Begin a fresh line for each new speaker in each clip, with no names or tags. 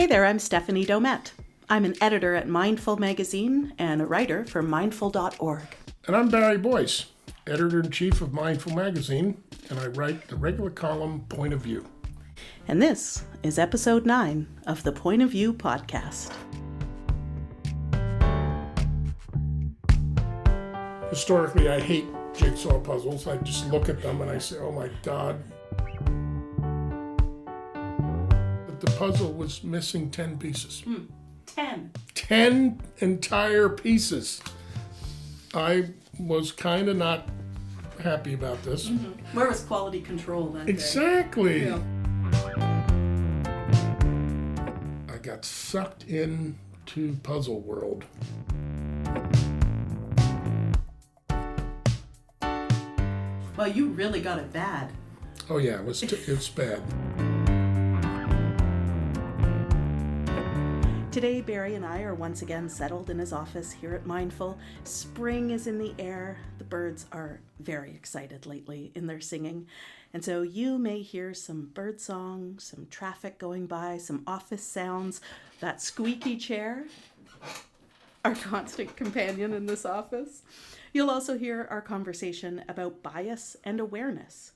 Hey there, I'm Stephanie Domet. I'm an editor at Mindful magazine and a writer for mindful.org.
And I'm Barry Boyce, editor-in-chief of Mindful magazine, and I write the regular column Point of View.
And this is episode 9 of the Point of View podcast.
Historically, I hate jigsaw puzzles. I just look at them and I say, oh my God. But the puzzle was missing 10 pieces.
10.
10 entire pieces. I was kind of not happy about this.
Mm-hmm. Where was quality control that
Exactly.
day? Yeah.
I got sucked into puzzle world.
Well, you really got it bad.
Oh yeah, it's bad.
Today, Barry and I are once again settled in his office here at Mindful. Spring is in the air. The birds are very excited lately in their singing. And so you may hear some bird song, some traffic going by, some office sounds, that squeaky chair, our constant companion in this office. You'll also hear our conversation about bias and awareness.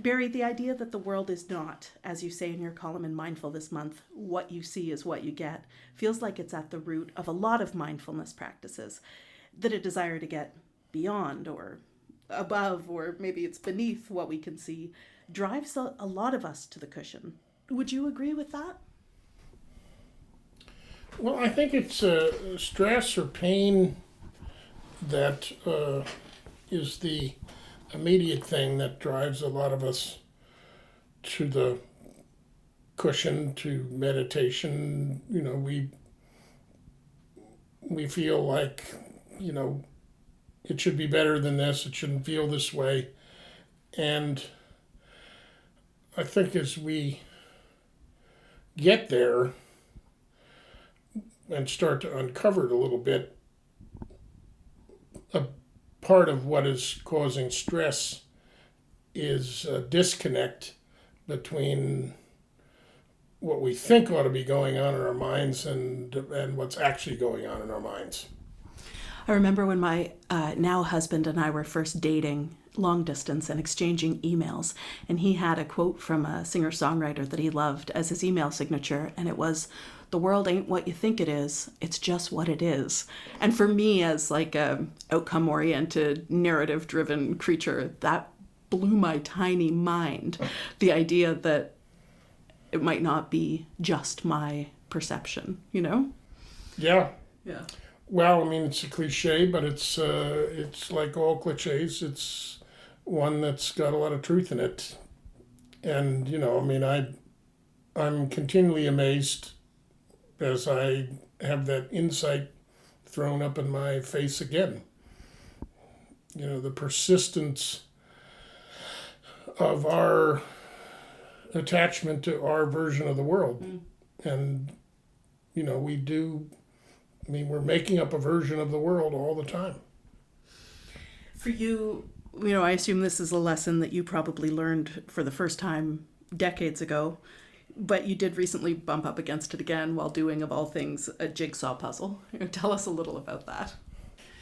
Barry, the idea that the world is not, as you say in your column in Mindful this month, what you see is what you get, feels like it's at the root of a lot of mindfulness practices, that a desire to get beyond or above, or maybe it's beneath what we can see, drives a lot of us to the cushion. Would you agree with that?
Well, I think it's stress or pain that is the immediate thing that drives a lot of us to the cushion, to meditation. You know, we feel like, you know, it should be better than this, it shouldn't feel this way. And I think as we get there and start to uncover it a little bit, a part of what is causing stress is a disconnect between what we think ought to be going on in our minds and what's actually going on in our minds.
I remember when my now husband and I were first dating long distance and exchanging emails, and he had a quote from a singer-songwriter that he loved as his email signature, and it was, "The world ain't what you think it is, it's just what it is." And for me, as like a outcome-oriented, narrative-driven creature, that blew my tiny mind. The idea that it might not be just my perception, you know?
Yeah.
Yeah.
Well, I mean, it's a cliche, but it's like all cliches. It's one that's got a lot of truth in it. And, you know, I mean, I'm continually amazed as I have that insight thrown up in my face again. You know, the persistence of our attachment to our version of the world. And, you know, we're making up a version of the world all the time.
For you, you know, I assume this is a lesson that you probably learned for the first time decades ago, but you did recently bump up against it again while doing, of all things, a jigsaw puzzle. Tell us a little about that.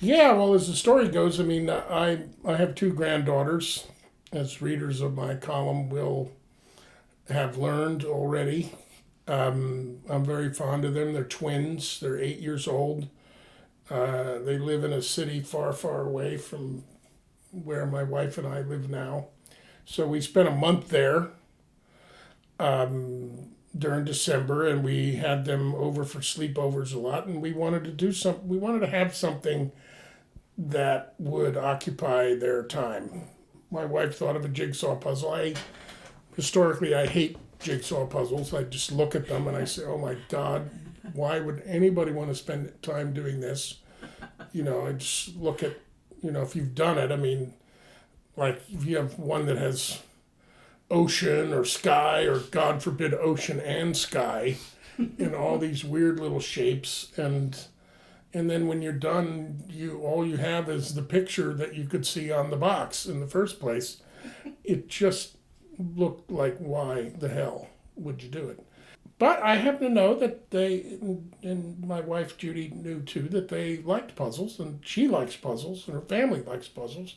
Yeah, well, as the story goes, I mean, I have 2 granddaughters, as readers of my column will have learned already. I'm very fond of them. They're twins. They're 8 years old. They live in a city far, far away from where my wife and I live now. So we spent a month there during December, and we had them over for sleepovers a lot. And we wanted to do something. We wanted to have something that would occupy their time. My wife thought of a jigsaw puzzle. Historically, I hate jigsaw puzzles. I just look at them and I say, oh my God, why would anybody want to spend time doing this? You know, I just look at, you know, if you've done it, I mean, like if you have one that has ocean or sky, or God forbid ocean and sky, in all these weird little shapes, and then when you're done, all you have is the picture that you could see on the box in the first place. It just looked like, why the hell would you do it? But I happen to know that they, and my wife Judy knew too, that they liked puzzles, and she likes puzzles, and her family likes puzzles,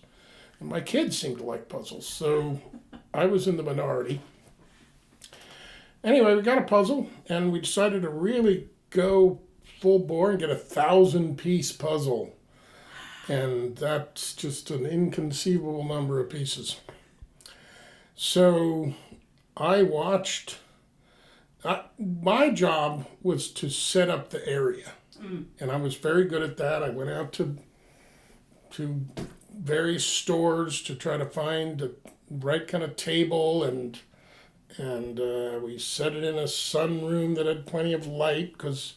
and my kids seem to like puzzles. So I was in the minority. Anyway, we got a puzzle, and we decided to really go full bore and get a 1,000-piece puzzle. And that's just an inconceivable number of pieces. So I watched. My job was to set up the area, and I was very good at that. I went out to various stores to try to find the right kind of table, and we set it in a sunroom that had plenty of light, because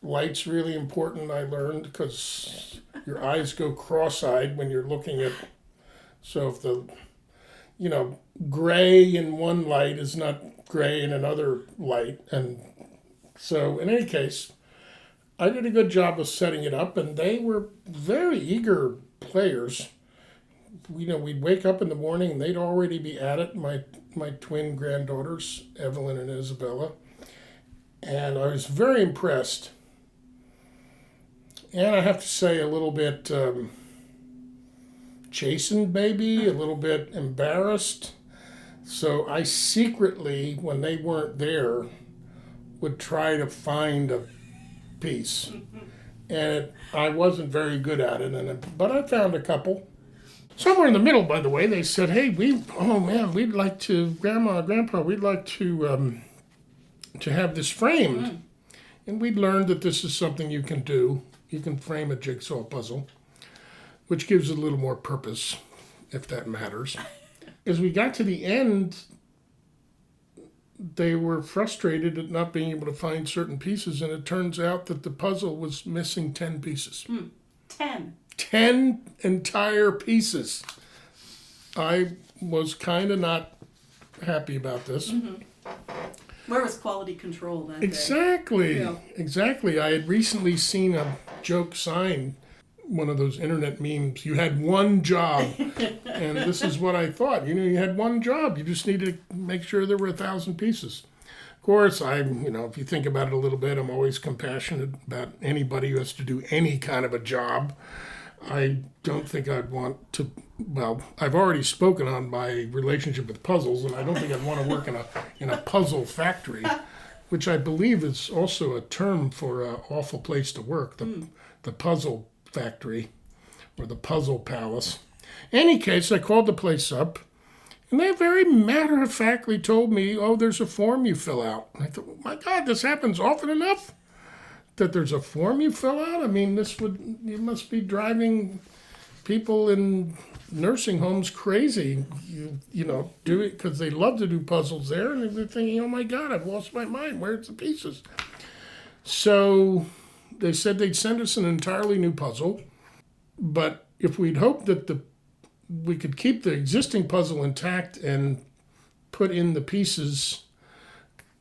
light's really important. I learned, because your eyes go cross-eyed when you're looking at. So if the gray in one light is not gray in another light. And so in any case, I did a good job of setting it up, and they were very eager players. We'd wake up in the morning and they'd already be at it, my twin granddaughters, Evelyn and Isabella. And I was very impressed. And I have to say, a little bit chastened, maybe, a little bit embarrassed. So I secretly, when they weren't there, would try to find a piece. And I wasn't very good at it, but I found a couple. Somewhere in the middle, by the way, they said, hey, we'd like to, Grandpa, we'd like to have this framed. And we'd learned that this is something you can do. You can frame a jigsaw puzzle, which gives it a little more purpose, if that matters. As we got to the end, they were frustrated at not being able to find certain pieces, and it turns out that the puzzle was missing 10 pieces.
10.
10 entire pieces. I was kind of not happy about this.
Mm-hmm. Where was quality control that day?
Exactly. I had recently seen a joke sign, one of those internet memes. You had one job, and this is what I thought. You had one job. You just needed to make sure there were 1,000 pieces. Of course, if you think about it a little bit, I'm always compassionate about anybody who has to do any kind of a job. I don't think I'd want to. Well, I've already spoken on my relationship with puzzles, and I don't think I'd want to work in a puzzle factory, which I believe is also a term for an awful place to work. The puzzle factory, or the puzzle palace. In any case, I called the place up, and they very matter-of-factly told me, oh, there's a form you fill out. And I thought, oh my God, this happens often enough that there's a form you fill out? I mean, you must be driving people in nursing homes crazy, do it because they love to do puzzles there, and they're thinking, oh my God, I've lost my mind. Where's the pieces? So they said they'd send us an entirely new puzzle, but if we'd hoped that we could keep the existing puzzle intact and put in the pieces,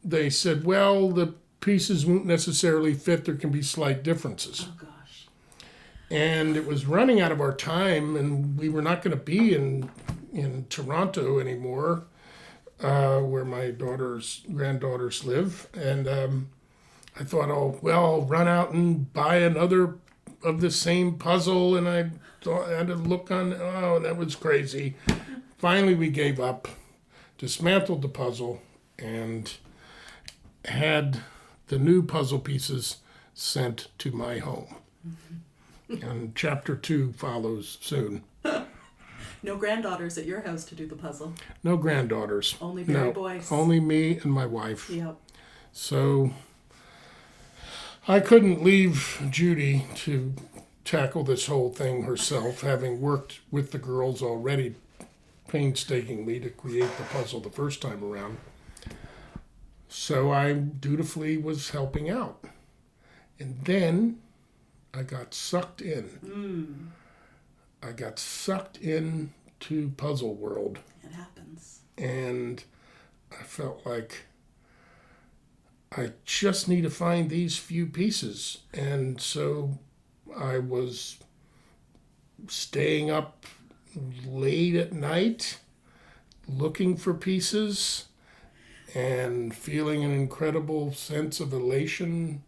they said, well, the pieces won't necessarily fit. There can be slight differences.
Oh, gosh.
And it was running out of our time, and we were not going to be in Toronto anymore, where my granddaughters live. And I thought, I'll run out and buy another of the same puzzle. And I had to look on, that was crazy. Finally, we gave up, dismantled the puzzle, and had the new puzzle pieces sent to my home. Mm-hmm. And chapter 2 follows soon.
No granddaughters at your house to do the puzzle.
No granddaughters.
Only Barry Boyce.
Only me and my wife.
Yep.
So I couldn't leave Judy to tackle this whole thing herself, having worked with the girls already painstakingly to create the puzzle the first time around. So I dutifully was helping out. And then I got sucked in. I got sucked into puzzle world.
It happens.
And I felt like I just need to find these few pieces. And so I was staying up late at night looking for pieces. and feeling an incredible sense of elation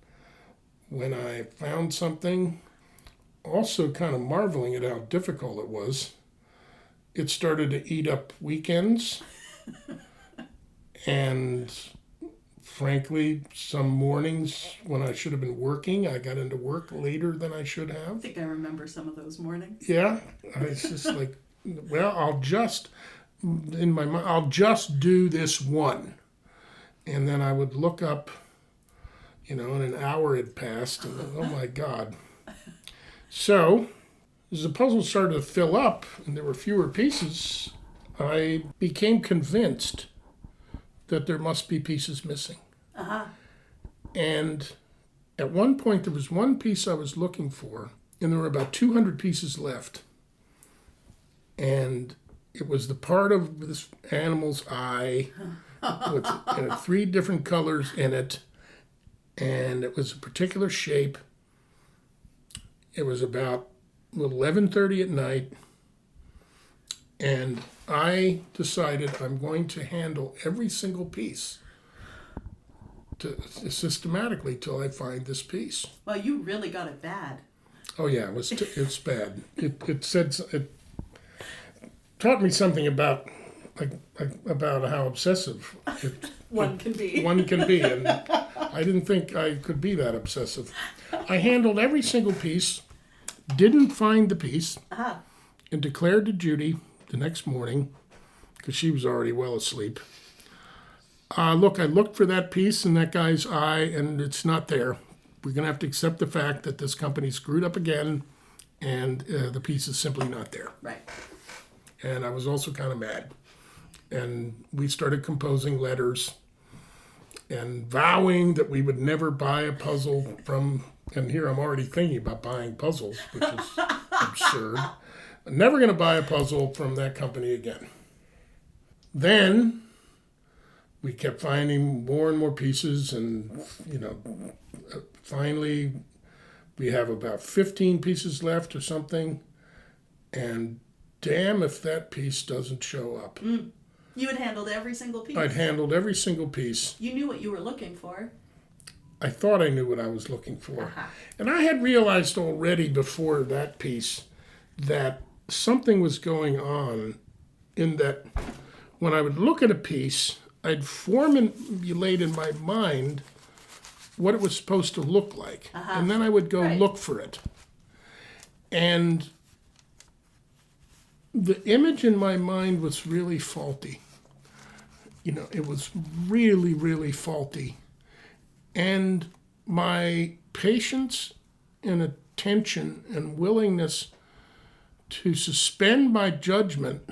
when I found something. Also kind of marveling at how difficult it was. It started to eat up weekends. And frankly, some mornings when I should have been working, I got into work later than I should have.
I think I remember some of those mornings.
Yeah. It's just like, well, in my mind, I'll just do this one. And then I would look up, and an hour had passed, and oh my God. So, as the puzzle started to fill up and there were fewer pieces, I became convinced that there must be pieces missing.
Uh-huh.
And at one point, there was one piece I was looking for, and there were about 200 pieces left. And it was the part of this animal's eye with 3 different colors in it, and it was a particular shape. It was about 11:30 at night, and I decided I'm going to handle every single piece systematically till I find this piece.
Well, you really got it bad.
Oh yeah, it's bad. It taught me something about how obsessive
one can be.
One can be, and I didn't think I could be that obsessive. I handled every single piece, didn't find the piece, and declared to Judy the next morning, because she was already well asleep, look, I looked for that piece in that guy's eye, and it's not there. We're going to have to accept the fact that this company screwed up again, and the piece is simply not there.
Right.
And I was also kind of mad. And we started composing letters and vowing that we would never buy a puzzle from, and here I'm already thinking about buying puzzles, which is absurd. I'm never going to buy a puzzle from that company again. Then we kept finding more and more pieces, and, finally we have about 15 pieces left or something, and damn if that piece doesn't show up.
You had handled every single piece.
I'd handled every single piece.
You knew what you were looking for.
I thought I knew what I was looking for. And I had realized already before that piece that something was going on, in that when I would look at a piece, I'd formulate in my mind what it was supposed to look like. And then I would go look for it. And the image in my mind was really faulty. It was really, really faulty. And my patience and attention and willingness to suspend my judgment,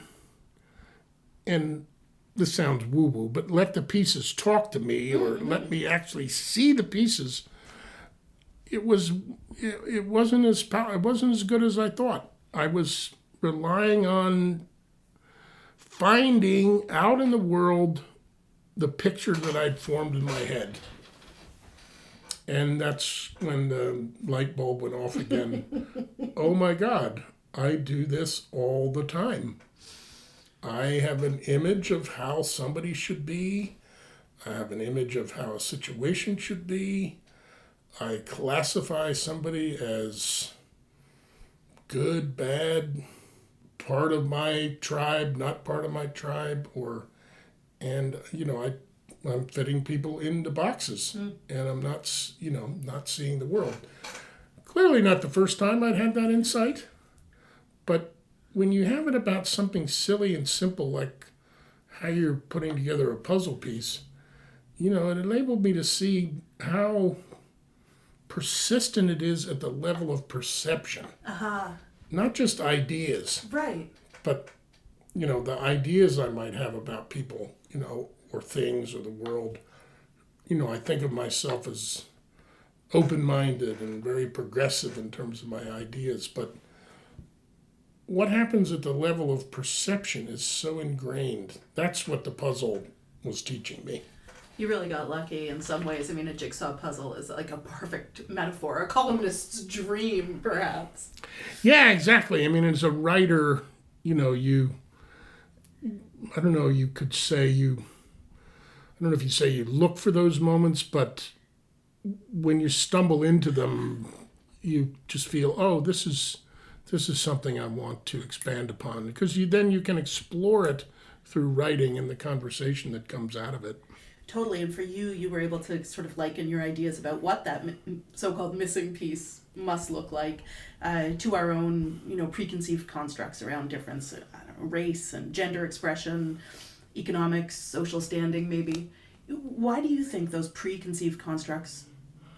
and this sounds woo-woo, but let the pieces talk to me, or let me actually see the pieces, it wasn't as good as I thought. I was relying on finding out in the world the picture that I'd formed in my head. And that's when the light bulb went off again. Oh my God, I do this all the time. I have an image of how somebody should be. I have an image of how a situation should be. I classify somebody as good, bad, part of my tribe, not part of my tribe, I'm fitting people into boxes, and I'm not seeing the world. Clearly not the first time I'd had that insight, but when you have it about something silly and simple like how you're putting together a puzzle piece, it enabled me to see how persistent it is at the level of perception. Not just ideas.
Right.
But, the ideas I might have about people, or things or the world. I think of myself as open-minded and very progressive in terms of my ideas, but what happens at the level of perception is so ingrained. That's what the puzzle was teaching me.
You really got lucky in some ways. I mean, a jigsaw puzzle is like a perfect metaphor, a columnist's dream, perhaps.
Yeah, exactly. I mean, as a writer, you could say don't know if you say you look for those moments, but when you stumble into them, you just feel, oh, this is something I want to expand upon, because then you can explore it through writing and the conversation that comes out of it.
Totally. And for you, you were able to sort of liken your ideas about what that so-called missing piece must look like to our own, preconceived constructs around difference, race and gender expression, economics, social standing, maybe. Why do you think those preconceived constructs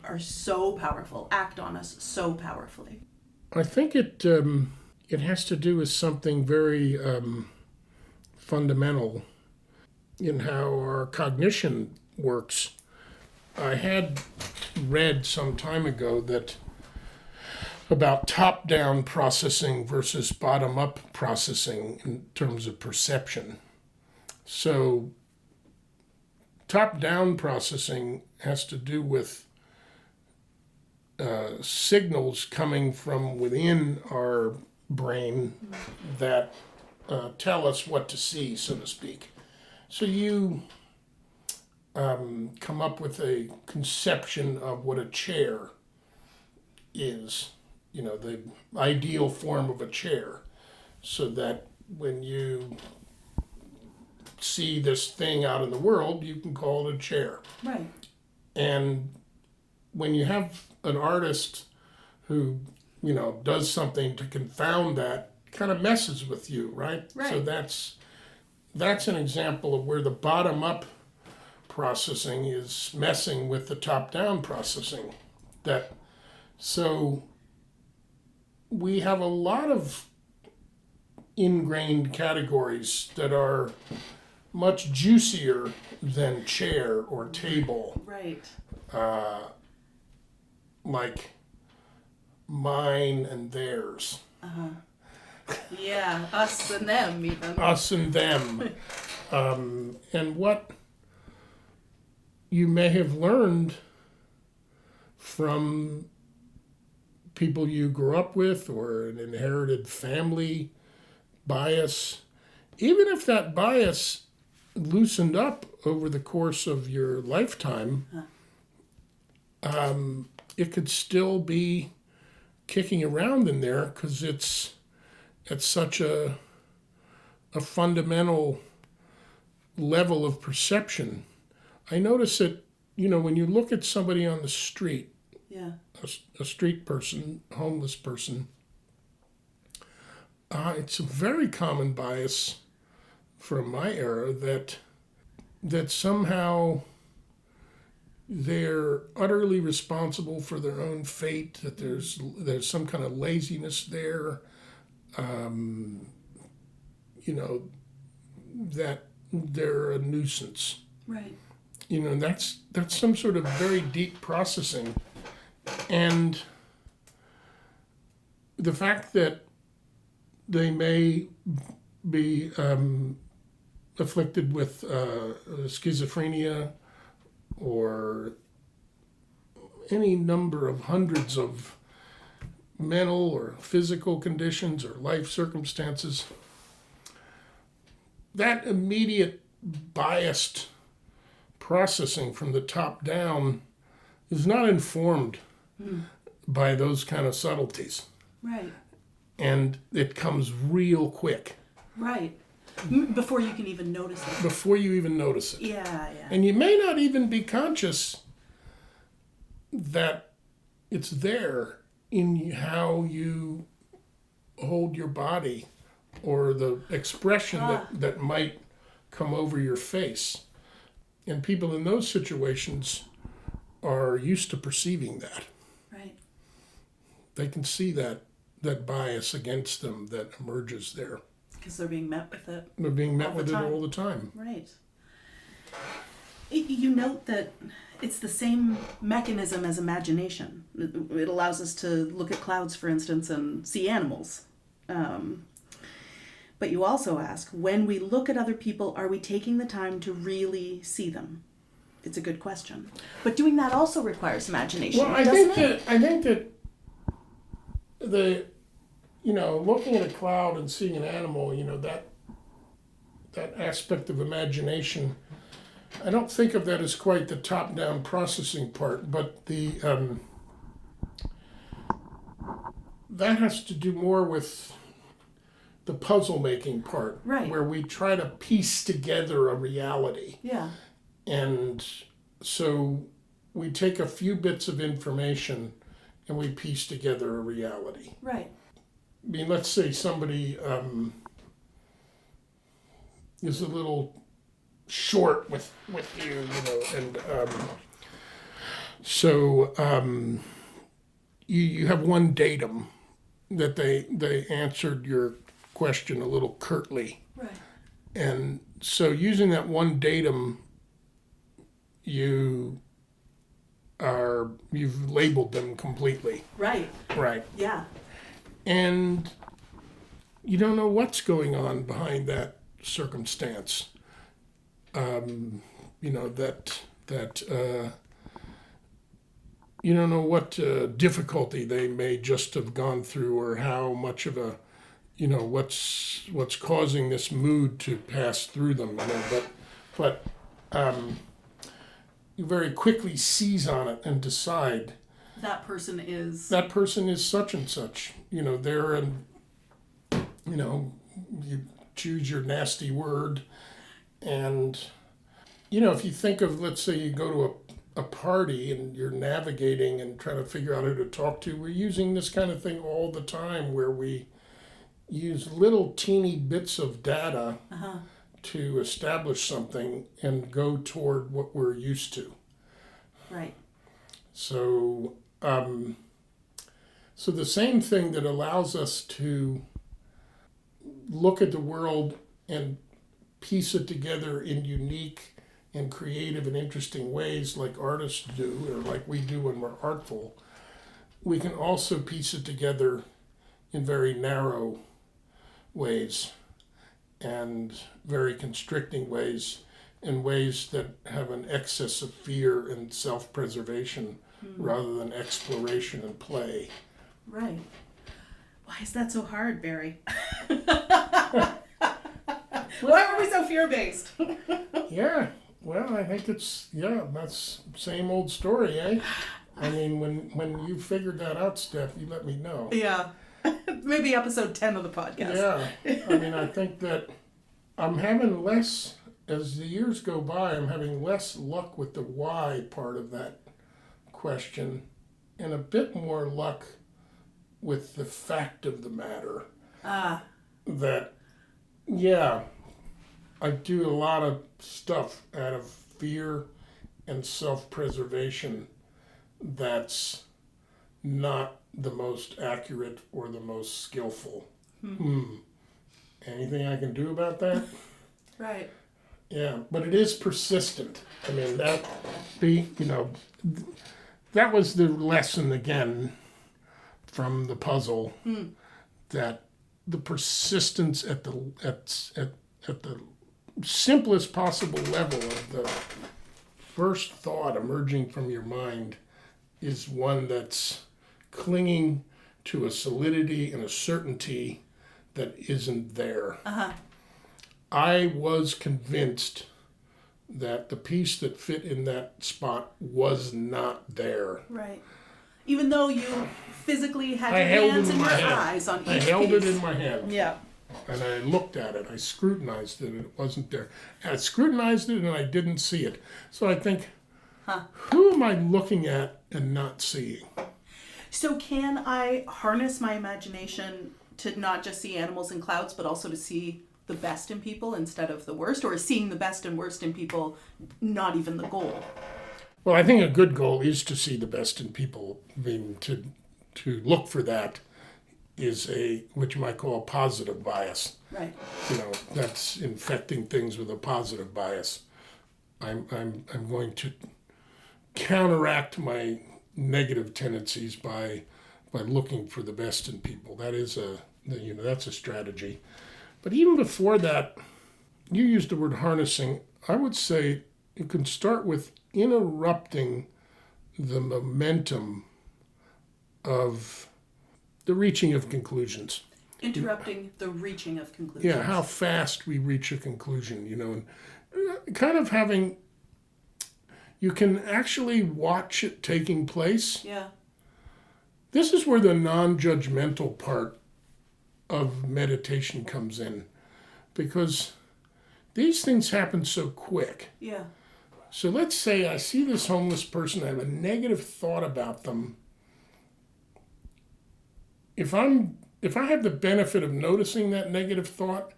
are so powerful, act on us so powerfully?
I think it has to do with something very fundamental in how our cognition works. I had read some time ago that about top-down processing versus bottom-up processing in terms of perception. So top-down processing has to do with signals coming from within our brain that tell us what to see, so to speak. So you come up with a conception of what a chair is, the ideal form of a chair, so that when you see this thing out in the world, you can call it a chair.
Right.
And when you have an artist who, does something to confound that, kind of messes with you, right?
Right.
So that's an example of where the bottom-up processing is messing with the top-down processing. So we have a lot of ingrained categories that are much juicier than chair or table.
Right.
Like mine and theirs.
Yeah, us and them even.
Us and them. And what you may have learned from people you grew up with or an inherited family bias, even if that bias loosened up over the course of your lifetime, it could still be kicking around in there because it's at such a fundamental level of perception. I notice that, when you look at somebody on the street,
yeah,
a street person, homeless person, it's a very common bias from my era that somehow they're utterly responsible for their own fate, that there's some kind of laziness there, that they're a nuisance.
Right.
And that's some sort of very deep processing. And the fact that they may be afflicted with schizophrenia or any number of hundreds of mental or physical conditions or life circumstances, that immediate biased processing from the top down is not informed by those kind of subtleties.
Right.
And it comes real quick.
Right. Before you can even notice it.
Before you even notice it.
Yeah.
And you may not even be conscious that it's there in how you hold your body or the expression that might come over your face. And people in those situations are used to perceiving that.
Right.
They can see that bias against them that emerges there.
Because they're being met with it.
They're being met with it all the time.
Right. You note that it's the same mechanism as imagination. It allows us to look at clouds, for instance, and see animals. But you also ask, when we look at other people, are we taking the time to really see them? It's a good question. But doing that also requires imagination, doesn't it?
I think that looking at a cloud and seeing an animal, that aspect of imagination I don't think of that as quite the top-down processing part, but that has to do more with the puzzle-making part,
Right.
where we try to piece together a reality.
Yeah.
And so we take a few bits of information and we piece together a reality.
Right.
I mean, let's say somebody is a little short with you, and so you have one datum that they answered your question a little curtly.
Right.
And so using that one datum, you've labeled them completely.
Right.
Right.
Yeah.
And you don't know what's going on behind that circumstance. You don't know what difficulty they may just have gone through, or how much of a, what's causing this mood to pass through them. But you very quickly seize on it and decide
that person is
such and such. They're an, you choose your nasty word, and if you think of, let's say you go to a party and you're navigating and trying to figure out who to talk to, we're using this kind of thing all the time, where we use little teeny bits of data to establish something and go toward what we're used to.
Right.
So the same thing that allows us to look at the world and piece it together in unique and creative and interesting ways, like artists do, or like we do when we're artful, we can also piece it together in very narrow ways and very constricting ways, in ways that have an excess of fear and self-preservation rather than exploration and play.
Right. Why is that so hard, Barry? Why are we so fear-based?
Yeah, well, I think that's same old story, eh? I mean, when you figured that out, Steph, you let me know.
Yeah. Maybe episode 10 of the podcast.
Yeah. I mean, I think that I'm having less, as the years go by, I'm having less luck with the why part of that question, and a bit more luck with the fact of the matter. That, yeah, I do a lot of stuff out of fear and self-preservation that's not the most accurate or the most skillful. Anything I can do about that?
Right.
Yeah, but it is persistent. I mean, that was the lesson again from the puzzle, that the persistence at the simplest possible level of the first thought emerging from your mind is one that's clinging to a solidity and a certainty that isn't there. I was convinced that the piece that fit in that spot was not there.
Right. Even though you physically had your
held
hands
it in
and
my
your
hand.
eyes on each
I held
piece.
it in my hand.
Yeah.
And I looked at it. I scrutinized it, and it wasn't there. I scrutinized it, and I didn't see it. So I think, who am I looking at and not seeing?
So can I harness my imagination to not just see animals and clouds, but also to see the best in people instead of the worst? Or is seeing the best and worst in people not even the goal?
Well, I think a good goal is to see the best in people. I mean, to look for that is what you might call a positive bias.
Right.
That's infecting things with a positive bias. I'm going to counteract my negative tendencies by looking for the best in people. That is that's a strategy. But even before that, you used the word harnessing. I would say you can start with interrupting the momentum of the reaching of conclusions.
Interrupting the reaching of conclusions.
Yeah, how fast we reach a conclusion, and kind of having You can actually watch it taking place.
Yeah.
This is where the non-judgmental part of meditation comes in, because these things happen so quick.
Yeah.
So let's say I see this homeless person, I have a negative thought about them. If I have the benefit of noticing that negative thought,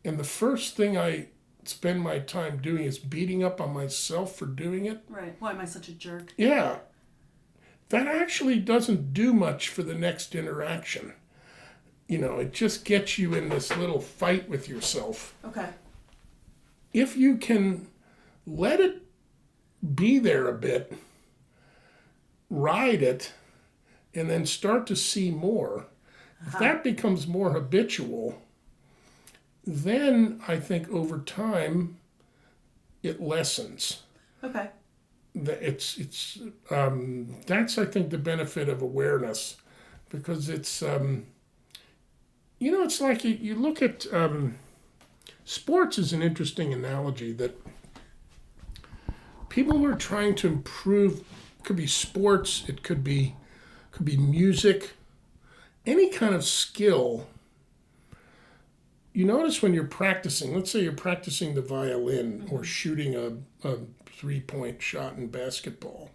and the first thing I spend my time doing is beating up on myself for doing it.
Right. Why am I such a jerk?
Yeah. That actually doesn't do much for the next interaction. It just gets you in this little fight with yourself.
Okay.
If you can let it be there a bit, ride it, and then start to see more, if that becomes more habitual, then I think over time it lessens.
Okay.
That's I think the benefit of awareness, because it's it's like you look at sports is an interesting analogy, that people who are trying to improve, it could be sports, it could be music, any kind of skill. You notice when you're practicing, let's say you're practicing the violin or shooting a 3-point shot in basketball,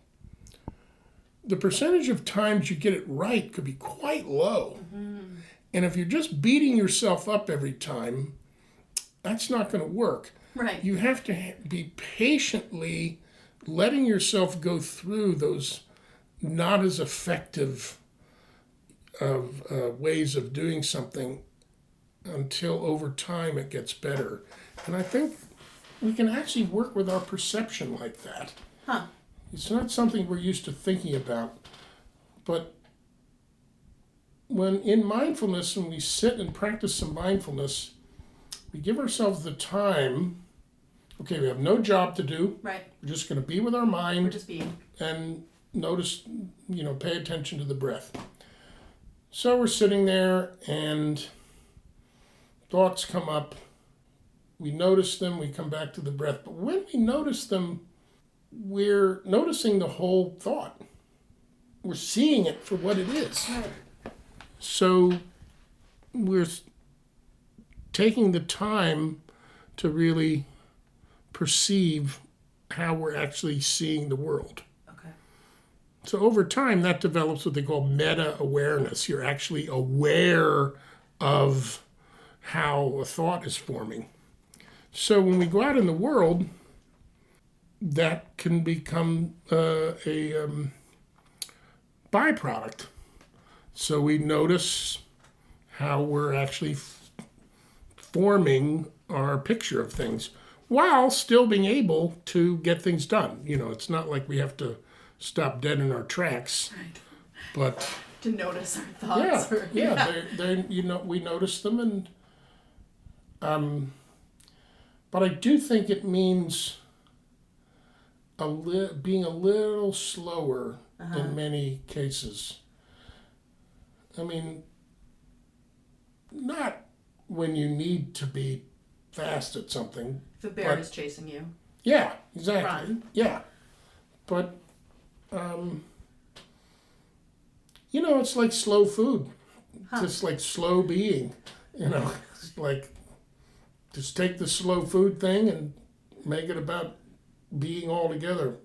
the percentage of times you get it right could be quite low. Mm-hmm. And if you're just beating yourself up every time, that's not going to work.
Right.
You have to be patiently letting yourself go through those not as effective ways of doing something until over time it gets better. And I think we can actually work with our perception like that.
Huh.
It's not something we're used to thinking about, but when in mindfulness, when we sit and practice some mindfulness, we give ourselves the time. Okay, we have no job to do.
Right.
We're just going to be with our mind.
We're just being.
And notice, pay attention to the breath. So we're sitting there and thoughts come up. We notice them, we come back to the breath. But when we notice them, we're noticing the whole thought. We're seeing it for what it is.
Right.
So we're taking the time to really perceive how we're actually seeing the world.
Okay.
So over time, that develops what they call meta-awareness. You're actually aware of how a thought is forming. So when we go out in the world, that can become a byproduct. So we notice how we're actually forming our picture of things while still being able to get things done. It's not like we have to stop dead in our tracks.
Right.
But
to notice our thoughts.
We notice them, and but I do think it means being a little slower in many cases. I mean, not when you need to be fast at something.
If a bear is chasing you.
Yeah, exactly.
Run.
Yeah. But, it's like slow food. Just like slow being. It's like, just take the slow food thing and make it about being all together.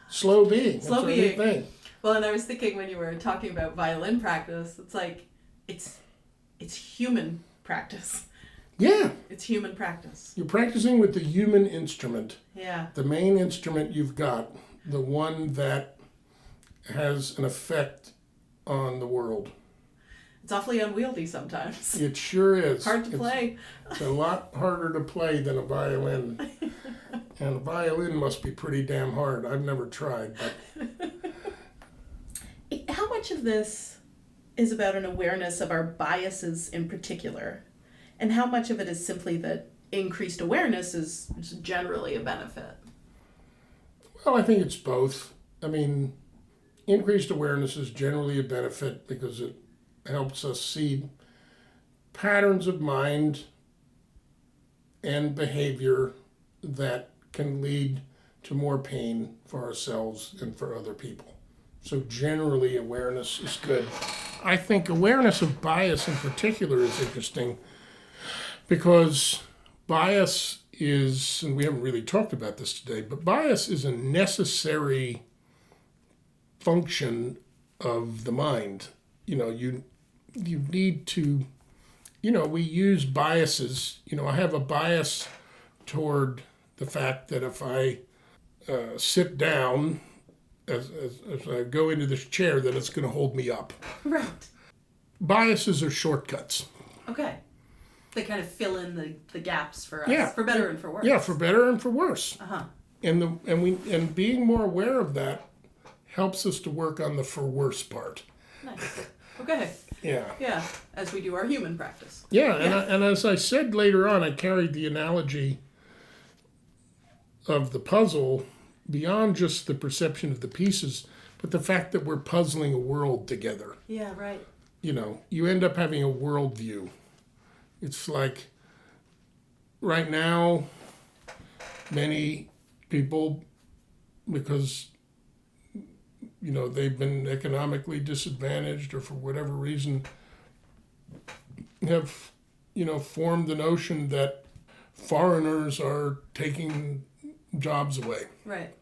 Slow being.
Slow
That's
being.
A neat thing.
Well, and I was thinking when you were talking about violin practice, it's like, it's human practice.
Yeah.
It's human practice.
You're practicing with the human instrument.
Yeah.
The main instrument you've got, the one that has an effect on the world.
It's awfully unwieldy sometimes.
It sure is.
Hard to play.
It's a lot harder to play than a violin. And a violin must be pretty damn hard. I've never tried, but...
How much of this is about an awareness of our biases in particular? And how much of it is simply that increased awareness is generally a benefit?
Well, I think it's both. I mean, increased awareness is generally a benefit because it helps us see patterns of mind and behavior that can lead to more pain for ourselves and for other people. So generally, awareness is good. I think awareness of bias in particular is interesting because bias is, and we haven't really talked about this today, but bias is a necessary function of the mind. You need to, we use biases. I have a bias toward the fact that if I sit down, as I go into this chair, that it's going to hold me up.
Right.
Biases are shortcuts.
Okay. They kind of fill in the gaps for us, for better and for worse.
Yeah, for better and for worse.
Uh-huh.
And being more aware of that helps us to work on the for worse part.
Nice. Okay.
Yeah.
Yeah, as we do our human practice.
Yeah, and as I said later on, I carried the analogy of the puzzle beyond just the perception of the pieces, but the fact that we're puzzling a world together.
Yeah, right.
You end up having a worldview. It's like right now, many people, because they've been economically disadvantaged or for whatever reason, have formed the notion that foreigners are taking jobs away.
Right.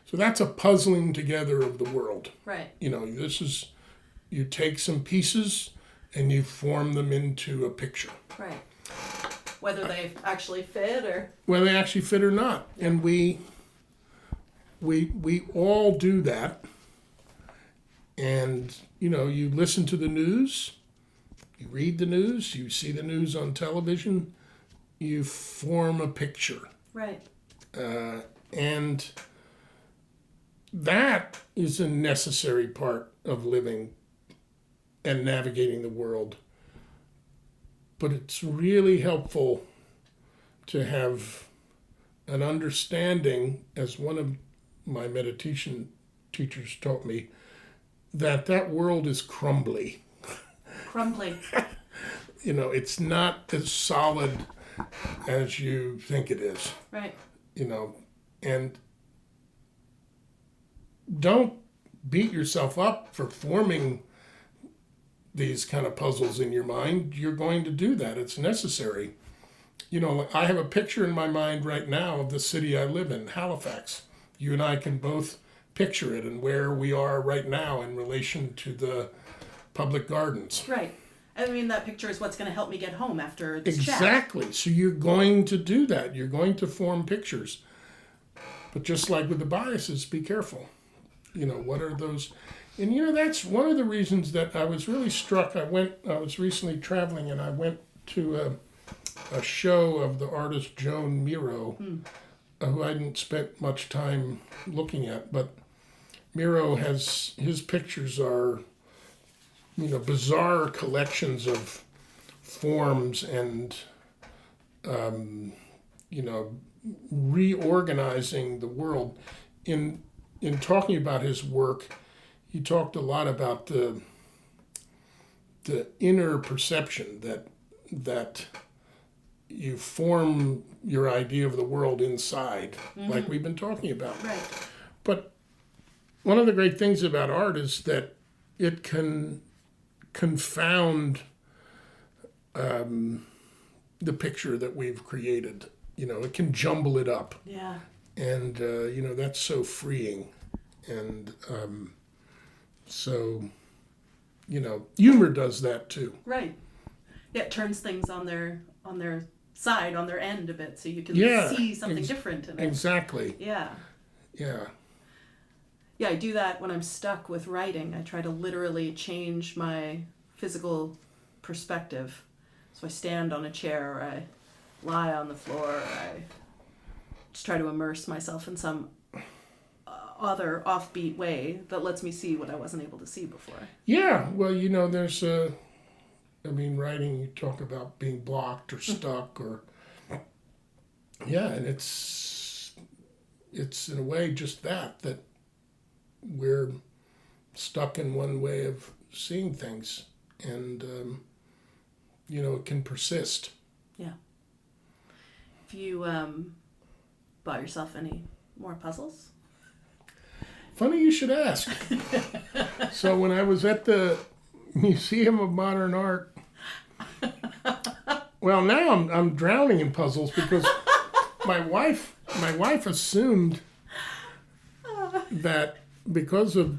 So that's a puzzling together of the world.
Right.
You take some pieces and you form them into a picture.
Right. Whether they actually fit or...
Whether they actually fit or not. Yeah. And we all do that. And, you listen to the news, you read the news, you see the news on television, you form a picture.
Right.
And that is a necessary part of living and navigating the world. But it's really helpful to have an understanding, as one of my meditation teachers taught me, that world is crumbly.
Crumbly.
It's not as solid as you think it is.
Right.
And don't beat yourself up for forming these kind of puzzles in your mind. You're going to do that. It's necessary. I have a picture in my mind right now of the city I live in, Halifax. You and I can both picture it and where we are right now in relation to the public gardens.
Right. I mean, that picture is what's going to help me get home after this chat.
Exactly. So you're going to do that. You're going to form pictures. But just like with the biases, be careful. What are those? And that's one of the reasons that I was really struck. I was recently traveling and I went to a show of the artist Joan Miro, who I hadn't spent much time looking at. But Miro his pictures are, bizarre collections of forms and, reorganizing the world. In talking about his work, he talked a lot about the inner perception that you form your idea of the world inside, like we've been talking about.
Right.
But one of the great things about art is that it can confound the picture that we've created. It can jumble it up.
Yeah.
And, that's so freeing. And so, humor does that too.
Right. Yeah, it turns things on their side, on their end a bit, so you can see something different in it.
Exactly.
Yeah.
Yeah.
Yeah, I do that when I'm stuck with writing. I try to literally change my physical perspective. So I stand on a chair, or I lie on the floor, or I just try to immerse myself in some other offbeat way that lets me see what I wasn't able to see before.
Yeah, well, there's writing, you talk about being blocked or stuck or, and it's in a way just that we're stuck in one way of seeing things and, it can persist.
Yeah. If you bought yourself any More puzzles?
Funny you should ask. So when I was at the Museum of Modern Art, well, now I'm drowning in puzzles because my wife assumed that because of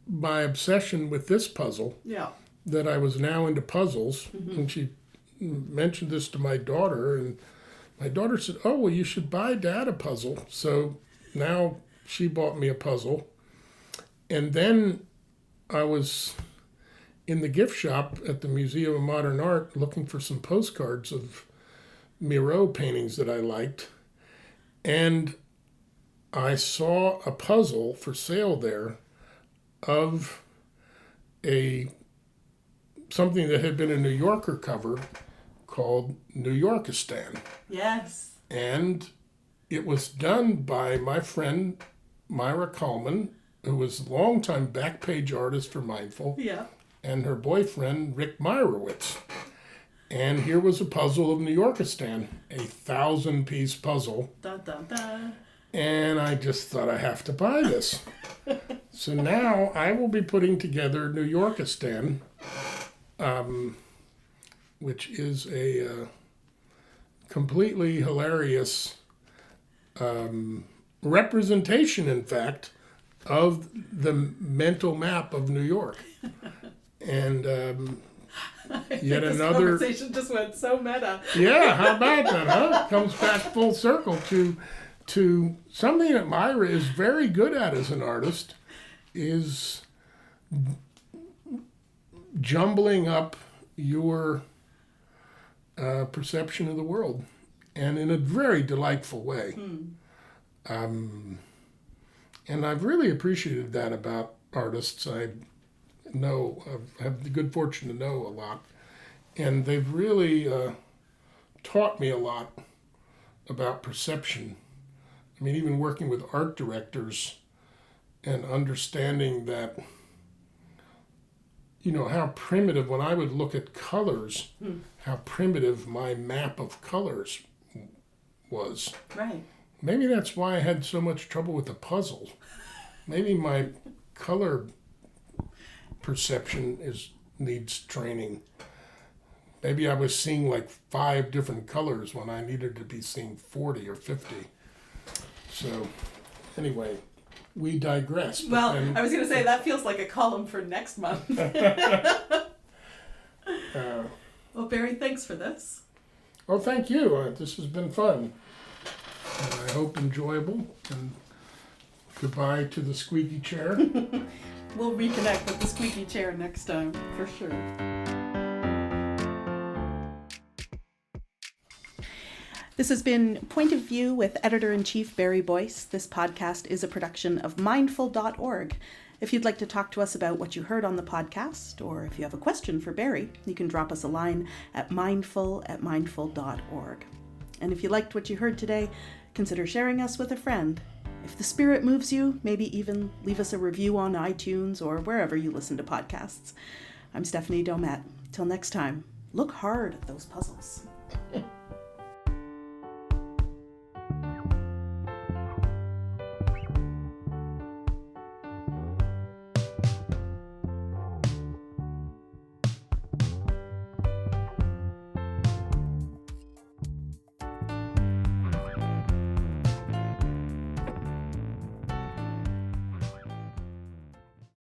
my obsession with this puzzle,
Yeah.
that I was now into puzzles. Mm-hmm. And she mentioned this to my daughter, and my daughter said, "Oh, well, you should buy Dad a puzzle." So now she bought me a puzzle. And then I was in the gift shop at the Museum of Modern Art looking for some postcards of Miro paintings that I liked. And I saw a puzzle for sale there of something that had been a New Yorker cover called New Yorkistan.
Yes.
And it was done by my friend Myra Coleman, who was a longtime back page artist for Mindful.
Yeah.
And her boyfriend, Rick Meyerowitz. And here was a puzzle of New Yorkistan, a 1,000-piece puzzle.
Dun, dun, dun.
And I just thought, I have to buy this. So now I will be putting together New Yorkistan, which is a completely hilarious representation, in fact, of the mental map of New York. And yet another
conversation just went so meta.
Yeah, how about that, huh? Comes back full circle to something that Myra is very good at as an artist, is jumbling up your perception of the world, and in a very delightful way. And I've really appreciated that about artists I have the good fortune to know a lot, and they've really taught me a lot about perception. I mean, even working with art directors and understanding that, how primitive, when I would look at colors, how primitive my map of colors was.
Right.
Maybe that's why I had so much trouble with the puzzle. Maybe my color perception needs training. Maybe I was seeing like 5 different colors when I needed to be seeing 40 or 50. So, anyway, we digress.
Well, I was going to say, that feels like a column for next month. Well, Barry, thanks for this.
Oh, thank you. This has been fun. And I hope enjoyable. And goodbye to the squeaky chair.
We'll reconnect with the squeaky chair next time, for sure. This has been Point of View with Editor-in-Chief Barry Boyce. This podcast is a production of mindful.org. If you'd like to talk to us about what you heard on the podcast, or if you have a question for Barry, you can drop us a line at mindful@mindful.org. And if you liked what you heard today, consider sharing us with a friend. If the spirit moves you, maybe even leave us a review on iTunes or wherever you listen to podcasts. I'm Stephanie Domet. Till next time, look hard at those puzzles.